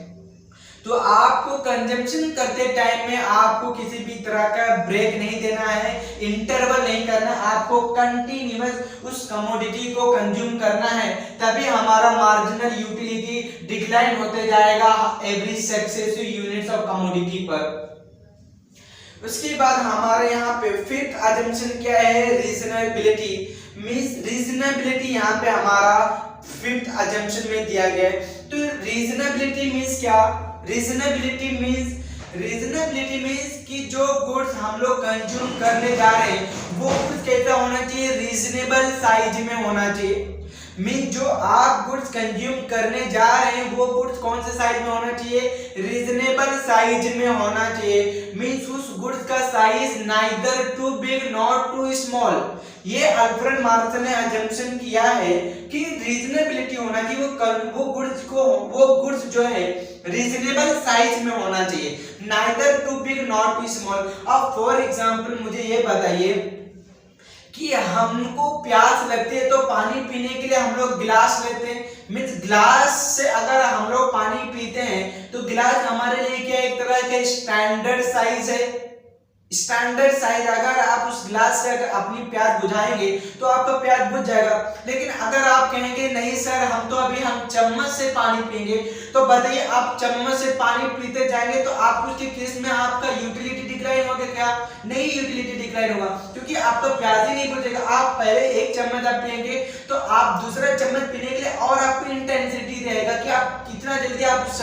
तो आपको कंजम्पशन करते टाइम में आपको किसी भी तरह का ब्रेक नहीं देना है, इंटरवल नहीं करना, आपको कंटिन्यूअस उस कमोडिटी को कंज्यूम करना है, तभी हमारा मार्जिनल यूटिलिटी डिक्लाइन होते जाएगा every successive units of commodity पर। उसके बाद हमारे यहाँ पे फिफ्थ अजम्पशन क्या है, रीजनेबिलिटी। मींस रीजनेबिलिटी यहाँ पे हमारा फिफ्थ अजम्पशन में दिया गया है। तो रीजनेबिलिटी मींस क्या, रीजनेबिलिटी मींस कि जो गुड्स हम लोग कंज्यूम करने जा रहे हैं वो गुड्स कैसा होना चाहिए, रीजनेबल साइज में होना चाहिए। मीन जो आप गुड्स कंज्यूम करने जा रहे हैं वो गुड्स कौन से साइज में होना चाहिए, रीजनेबल साइज में होना चाहिए। मीन्स उस गुड्स का size neither too big not too small. ये अल्फ्रेड मार्शल ने अजम्पशन किया है कि रीजनेबिलिटी होना चाहिए, वो गुड्स जो है रीजनेबल साइज में होना चाहिए, neither too big not too small. अब फॉर एग्जांपल मुझे ये बताइए कि हमको प्यास लगती है तो पानी पीने के लिए हम लोग गिलास लेते हैं। मीन्स गिलास से अगर हम लोग पानी पीते हैं तो गिलास हमारे लिए क्या एक तरह का स्टैंडर्ड साइज है। स्टैंडर्ड साइज, अगर आप उस गिलास से अगर अपनी प्यास बुझाएंगे तो आपका प्यास बुझ जाएगा। लेकिन अगर आप कहेंगे नहीं सर हम चम्मच से पानी पिएंगे, तो बताइए आप चम्मच से पानी पीते जाएंगे तो आप उसके केस में आपका यूटिलिटी डिक्लाइन होगा क्या, नहीं यूटिलिटी डिक्लाइन होगा, क्योंकि आपका प्यास ही नहीं बुझेगा। आप पहले एक चम्मच आप पिएंगे तो आप दूसरा चम्मच पीने के लिए और आपको इंटेंसिटी रहेगा कि आप कितना जल्दी आप उस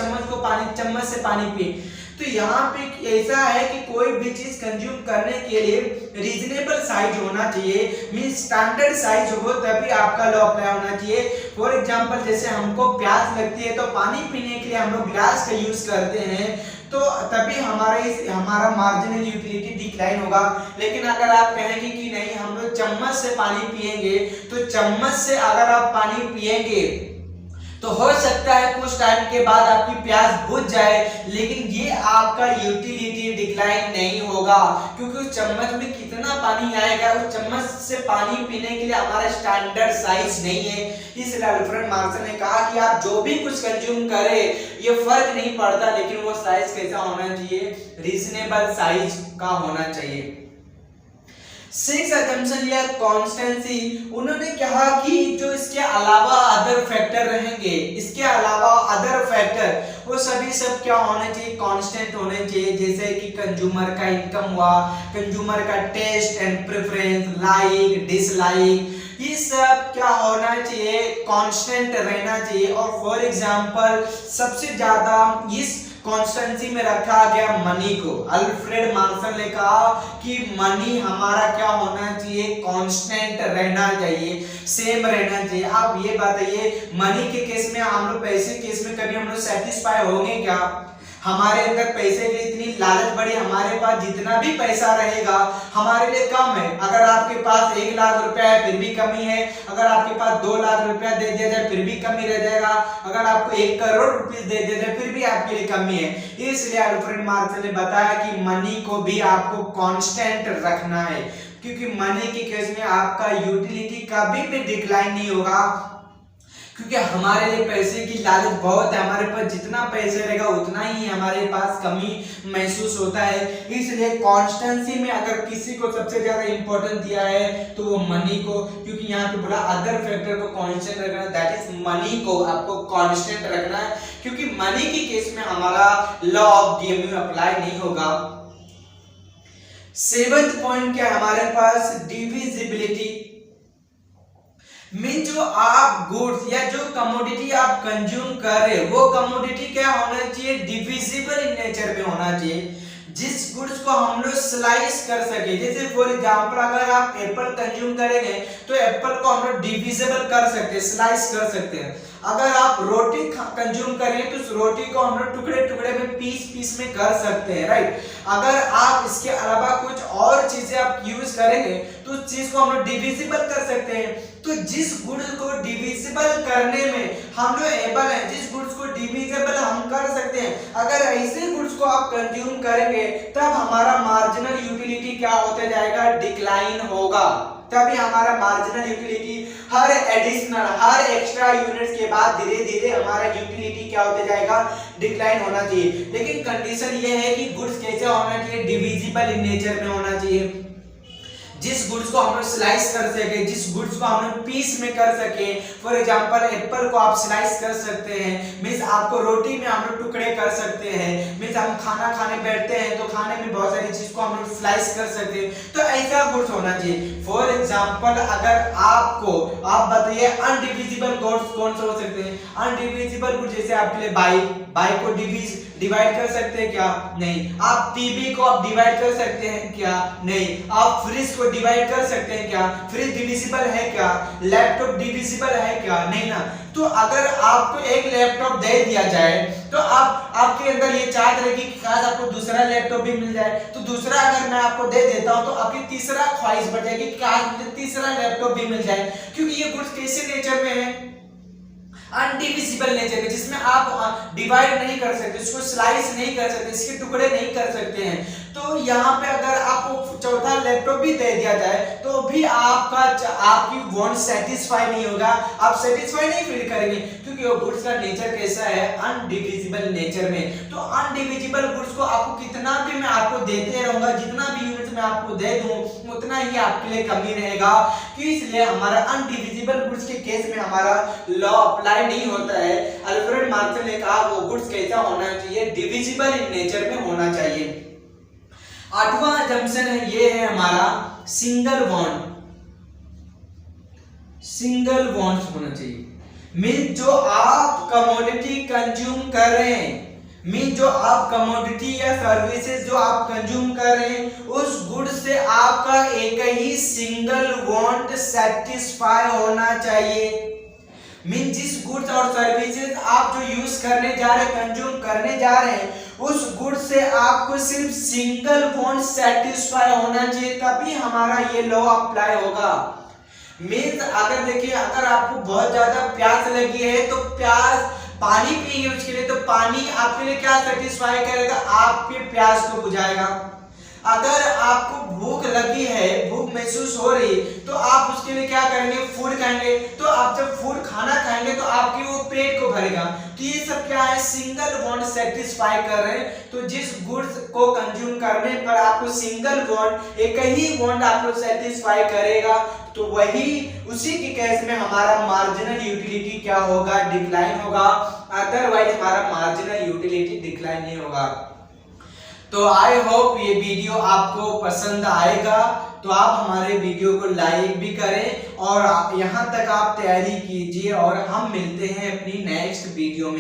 चम्मच से पानी पिए। तो यहाँ पे ऐसा है कि कोई भी चीज कंज्यूम करने के लिए रीजनेबल साइज होना चाहिए, मींस स्टैंडर्ड साइज हो, तभी आपका लॉ अप्लाई होना चाहिए। फॉर एग्जांपल जैसे हमको प्यास लगती है तो पानी पीने के लिए हम लोग गिलास का यूज करते हैं, तो तभी हमारा मार्जिनल यूटिलिटी डिक्लाइन होगा। लेकिन अगर आप कहेंगे कि नहीं हम लोग चम्मच से पानी पिएंगे, तो चम्मच से अगर आप पानी पिएंगे तो हो सकता है कुछ टाइम के बाद आपकी प्यास बुझ जाए, लेकिन ये आपका यूटिलिटी डिक्लाइन नहीं होगा, क्योंकि उस चम्मच में कितना पानी आएगा, उस चम्मच से पानी पीने के लिए हमारा स्टैंडर्ड साइज नहीं है। इसलिए अल्फ्रेड मार्शल ने कहा कि आप जो भी कुछ कंज्यूम करें ये फर्क नहीं पड़ता, लेकिन वो साइज कैसा होना चाहिए, रीजनेबल साइज का होना चाहिए। सिक्स अजम्पशन या कॉन्स्टेंसी, उन्होंने कहा कि जो इसके अलावा अदर फैक्टर रहेंगे, इसके अलावा अदर फैक्टर वो सभी सब क्या होने चाहिए, कांस्टेंट होने चाहिए। जैसे कि कंज्यूमर का इनकम हुआ, कंज्यूमर का taste and preference, like dislike, ये सब क्या होना चाहिए, कांस्टेंट रहना चाहिए। और फॉर एग्जांपल सबसे ज्यादा इस कॉन्स्टेंसी में रखा गया मनी को। अल्फ्रेड मार्शल ने कहा कि मनी हमारा क्या होना चाहिए, कांस्टेंट रहना चाहिए, सेम रहना चाहिए। आप ये बताइए मनी के केस में हम लोग, पैसे के केस में कभी हम लोग सेटिस्फाई होंगे क्या? हमारे अंदर पैसे की इतनी लालच बढ़ी, हमारे पास जितना भी पैसा रहेगा हमारे लिए कम है। अगर आपके पास 1 लाख रुपया है फिर भी कमी है, अगर आपके पास 2 लाख रुपया दे दिया जाए फिर भी कमी रह जाएगा, अगर आपको 1 करोड़ रुपए दे दिया जाए फिर भी आपके लिए कमी है। इसलिए अल्फ्रेड मार्शल ने बताया कि मनी को भी आपको कांस्टेंट रखना है, क्योंकि मनी के केस में आपका यूटिलिटी कभी भी डिक्लाइन नहीं होगा, क्योंकि हमारे लिए पैसे की लालच बहुत है। हमारे पास जितना पैसे रहेगा उतना ही हमारे पास कमी महसूस होता है। इसलिए कॉन्स्टेंसी में अगर किसी को सबसे ज्यादा इंपॉर्टेंस दिया है तो वो मनी को, क्योंकि यहाँ पे बोला अदर फैक्टर को कांस्टेंट रखना, दैट इज मनी को आपको कांस्टेंट रखना है, क्योंकि मनी के केस में हमारा लॉ ऑफ डीएमयू अप्लाई नहीं होगा। 7th पॉइंट क्या है हमारे पास, डिविजिबिलिटी। मीन जो आप गुड्स या जो कमोडिटी आप कंज्यूम कर रहे हो वो कमोडिटी क्या होना चाहिए, डिविजिबल इन नेचर में होना चाहिए, जिस गुड्स को हम लोग स्लाइस कर सके। जैसे फॉर एग्जांपल अगर आप एप्पल कंज्यूम करेंगे तो एप्पल को हम लोग डिविजिबल कर सकते हैं, स्लाइस कर सकते हैं। अगर आप रोटी कंज्यूम करेंगे तो उस रोटी को हम लोग टुकड़े टुकड़े में पीस में कर सकते हैं, राइट। अगर आप इसके अलावा कुछ और चीजें आप यूज करेंगे तो उस चीज को हम लोग डिविजिबल कर सकते हैं। तो जिस गुड्स को डिविजिबल करने में हम लोग एबल हैं, जिस गुड्स को डिविजिबल हम कर सकते हैं, अगर ऐसे गुड्स को आप कंज्यूम करेंगे तब हमारा मार्जिनल यूटिलिटी क्या होते जाएगा, डिक्लाइन होगा। तभी हमारा मार्जिनल यूटिलिटी हर एडिशनल, हर एक्स्ट्रा यूनिट्स के बाद धीरे धीरे हमारा यूटिलिटी क्या होते जाएगा, डिक्लाइन होना चाहिए। लेकिन कंडीशन ये है कि गुड्स कैसे होना चाहिए, डिविजिबल इन नेचर में होना चाहिए। जिस गुड्स को हम लोग स्लाइस कर सके, जिस गुड्स को हम लोग पीस में कर सके, फॉर एग्जांपल एप्पल को आप स्लाइस कर सकते हैं, मींस आपको रोटी में हम लोग टुकड़े कर सकते हैं, मींस हम खाना खाने बैठते हैं तो खाने में बहुत सारी चीज को हम लोग स्लाइस कर सकते हैं। तो ऐसा गुड्स होना चाहिए। फॉर एग्जांपल अगर आपको, आप बताइए अनडिविजिबल गुड्स कौन से हो सकते हैं? अनडिविजिबल गुड्स जैसे आपके लिए बाइक को डिवाइड कर सकते हैं क्या? नहीं। आप टीवी को आप डिवाइड कर सकते हैं क्या? नहीं। आप फ्रिज को डिवाइड कर सकते हैं क्या? फ्रिज डिविजिबल है क्या? लैपटॉप डिविजिबल है क्या? नहीं ना। तो अगर आपको एक लैपटॉप दे दिया जाए तो आप, आपके अंदर ये चाहत रहेगी कि काश आपको दूसरा लैपटॉप भी मिल जाए, तो दूसरा अगर मैं आपको दे देता हूं तो आपकी तीसरा ख्वाहिश बढ़ जाएगी कि काश मुझे तीसरा लैपटॉप भी मिल जाए, क्योंकि ये गुड्स कैसे नेचर में है, अनडिविजिबल नेचर के, जिसमें आप डिवाइड नहीं कर सकते, इसको स्लाइस नहीं कर सकते, इसके टुकड़े नहीं कर सकते हैं। तो यहाँ पे अगर आपको चौथा लैपटॉप भी दे दिया जाए तो भी आपकी वांट सेटिस्फाई नहीं होगा, आप सेटिस्फाई नहीं फील करेंगे, क्योंकि वो गुड्स का नेचर कैसा है, अनडिविजिबल नेचर में। तो अनडिविजिबल गुड्स को आपको कितना भी मैं आपको देते रहूंगा, जितना भी यूनिट मैं आपको दे दूं उतना ही आपके लिए कमी रहेगा। इसलिए हमारा अनडिविजिबल गुड्स के केस में हमारा लॉ अप्लाई नहीं होता है। अल्फ्रेड मार्शल ने कहा वो गुड्स कैसा होना चाहिए, डिविजिबल इन नेचर में होना चाहिए। 8वां अजम्पशन है, ये है हमारा सिंगल बॉन्ड। सिंगल बॉन्ड होना चाहिए, मीन जो आप कमोडिटी कंज्यूम कर रहे हैं, मीन जो आप कमोडिटी या सर्विसेज जो आप कंज्यूम कर रहे हैं उस गुड से आपका एक ही सिंगल वांट सेटिस्फाई होना चाहिए। मीन जिस गुड्स और सर्विसेज आप जो यूज करने जा रहे हैं, कंज्यूम करने जा रहे हैं, उस गुड से आपको सिर्फ सिंगल वांट सेटिस्फाई होना चाहिए, तभी हमारा ये लॉ अप्लाई होगा। मीन्स अगर देखिए, अगर आपको बहुत ज्यादा प्यास लगी है तो पानी पिएंगे उसके लिए, तो पानी आपके लिए क्या सेटिस्फाई करेगा, आपके प्यास को बुझाएगा। अगर आपको भूख लगी है, भूख महसूस हो रही, तो आप उसके लिए क्या करेंगे, फूड खाएंगे। तो आप जब फूड खाना खाएंगे तो आपकी वो पेट को भरेगा। तो ये सब क्या है, सिंगल वांट सेटिस्फाई कर रहे हैं। तो जिस गुड्स को कंज्यूम करने पर आपको सिंगल वांट, एक ही वांट आपको सेटिस्फाई करेगा, तो वही उसी के केस में हमारा मार्जिनल यूटिलिटी क्या होगा, डिक्लाइन होगा। अदरवाइज हमारा मार्जिनल यूटिलिटी डिक्लाइन नहीं होगा। तो आई होप ये वीडियो आपको पसंद आएगा, तो आप हमारे वीडियो को लाइक भी करें और यहाँ तक आप तैयारी कीजिए और हम मिलते हैं अपनी नेक्स्ट वीडियो में।